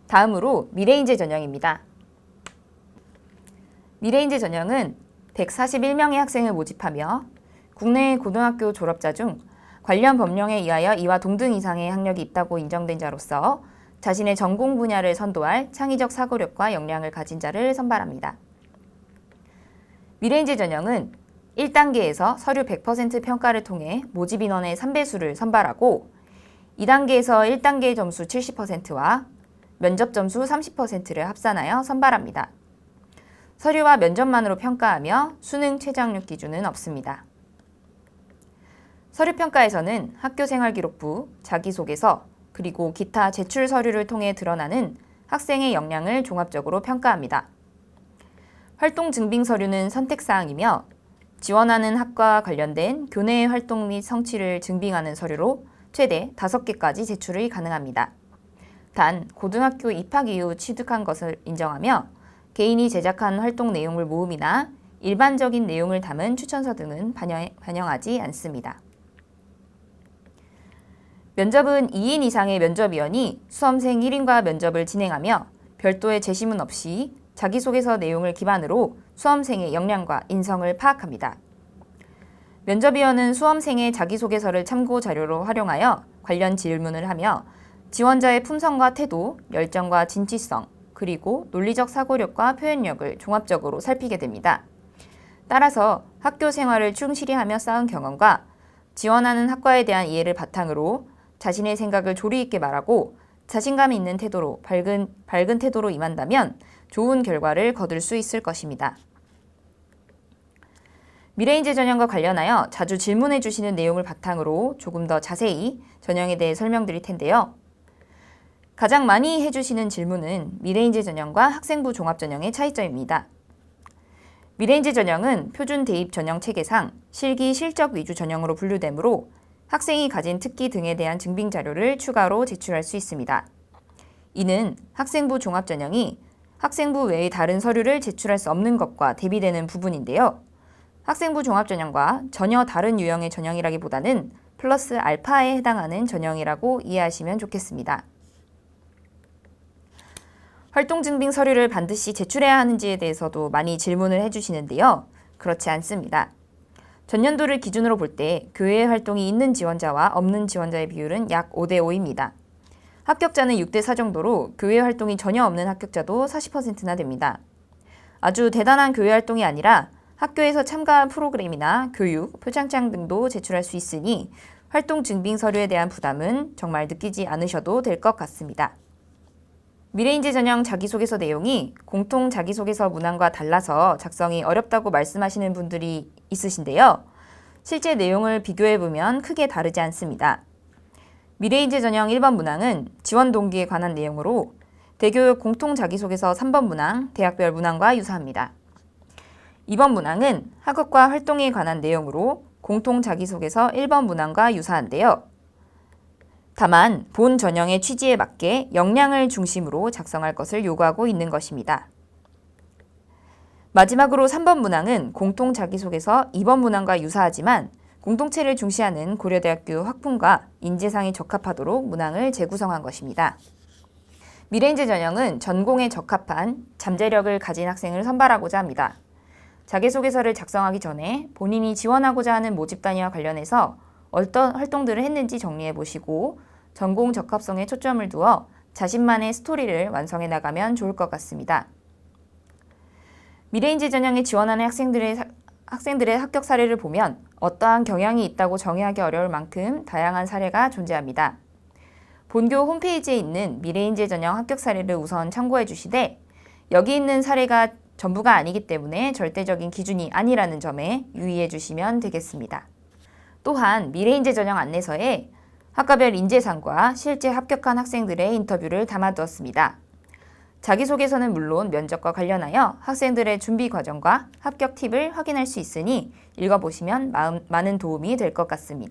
다음으로 미래인재 전형입니다. 미래인재 전형은 141명의 학생을 모집하며 국내 고등학교 졸업자 중 관련 법령에 의하여 이와 동등 이상의 학력이 있다고 인정된 자로서 자신의 전공 분야를 선도할 창의적 사고력과 역량을 가진 자를 선발합니다. 미래인재 전형은 1단계에서 서류 100% 평가를 통해 모집 인원의 3배수를 선발하고 2단계에서 1단계 점수 70%와 면접 점수 30%를 합산하여 선발합니다. 서류와 면접만으로 평가하며 수능 최저학력 기준은 없습니다. 서류평가에서는 학교생활기록부, 자기소개서, 그리고 기타 제출 서류를 통해 드러나는 학생의 역량을 종합적으로 평가합니다. 활동증빙 서류는 선택사항이며 지원하는 학과와 관련된 교내 활동 및 성취를 증빙하는 서류로 최대 5개까지 제출이 가능합니다. 단, 고등학교 입학 이후 취득한 것을 인정하며 개인이 제작한 활동 내용물 모음이나 일반적인 내용을 담은 추천서 등은 반영하지 않습니다. 면접은 2인 이상의 면접위원이 수험생 1인과 면접을 진행하며 별도의 재심은 없이 자기소개서 내용을 기반으로 수험생의 역량과 인성을 파악합니다. 면접위원은 수험생의 자기소개서를 참고 자료로 활용하여 관련 질문을 하며 지원자의 품성과 태도, 열정과 진취성, 그리고 논리적 사고력과 표현력을 종합적으로 살피게 됩니다. 따라서 학교 생활을 충실히 하며 쌓은 경험과 지원하는 학과에 대한 이해를 바탕으로 자신의 생각을 조리 있게 말하고 자신감 있는 태도로 밝은 태도로 임한다면 좋은 결과를 거둘 수 있을 것입니다. 미래인재 전형과 관련하여 자주 질문해 주시는 내용을 바탕으로 조금 더 자세히 전형에 대해 설명드릴 텐데요. 가장 많이 해주시는 질문은 미래인재 전형과 학생부 종합전형의 차이점입니다. 미래인재 전형은 표준 대입 전형 체계상 실기 실적 위주 전형으로 분류되므로 학생이 가진 특기 등에 대한 증빙 자료를 추가로 제출할 수 있습니다. 이는 학생부 종합전형이 학생부 외의 다른 서류를 제출할 수 없는 것과 대비되는 부분인데요. 학생부 종합전형과 전혀 다른 유형의 전형이라기보다는 플러스 알파에 해당하는 전형이라고 이해하시면 좋겠습니다. 활동증빙 서류를 반드시 제출해야 하는지에 대해서도 많이 질문을 해주시는데요. 그렇지 않습니다. 전년도를 기준으로 볼 때 교외 활동이 있는 지원자와 없는 지원자의 비율은 약 5대 5입니다. 합격자는 6대 4 정도로 교외 활동이 전혀 없는 합격자도 40%나 됩니다. 아주 대단한 교외 활동이 아니라 학교에서 참가한 프로그램이나 교육, 표창장 등도 제출할 수 있으니 활동 증빙 서류에 대한 부담은 정말 느끼지 않으셔도 될 것 같습니다. 미래인재 전형 자기소개서 내용이 공통 자기소개서 문항과 달라서 작성이 어렵다고 말씀하시는 분들이 있으신데요. 실제 내용을 비교해보면 크게 다르지 않습니다. 미래인재 전형 1번 문항은 지원 동기에 관한 내용으로 대교육 공통 자기소개서 3번 문항, 대학별 문항과 유사합니다. 2번 문항은 학업과 활동에 관한 내용으로 공통 자기소개서 1번 문항과 유사한데요. 다만 본 전형의 취지에 맞게 역량을 중심으로 작성할 것을 요구하고 있는 것입니다. 마지막으로 3번 문항은 공통 자기소개서 2번 문항과 유사하지만 공동체를 중시하는 고려대학교 학풍과 인재상에 적합하도록 문항을 재구성한 것입니다. 미래인재 전형은 전공에 적합한 잠재력을 가진 학생을 선발하고자 합니다. 자기소개서를 작성하기 전에 본인이 지원하고자 하는 모집단위와 관련해서 어떤 활동들을 했는지 정리해 보시고 전공 적합성에 초점을 두어 자신만의 스토리를 완성해 나가면 좋을 것 같습니다. 미래인재 전형에 지원하는 학생들의 합격 사례를 보면 어떠한 경향이 있다고 정의하기 어려울 만큼 다양한 사례가 존재합니다. 본교 홈페이지에 있는 미래인재 전형 합격 사례를 우선 참고해 주시되 여기 있는 사례가 전부가 아니기 때문에 절대적인 기준이 아니라는 점에 유의해 주시면 되겠습니다. 또한 미래인재 전형 안내서에 학과별 인재상과 실제 합격한 학생들의 인터뷰를 담아두었습니다. 자기소개서는 물론 면접과 관련하여 학생들의 준비 과정과 합격 팁을 확인할 수 있으니 읽어보시면 많은 도움이 될 것 같습니다.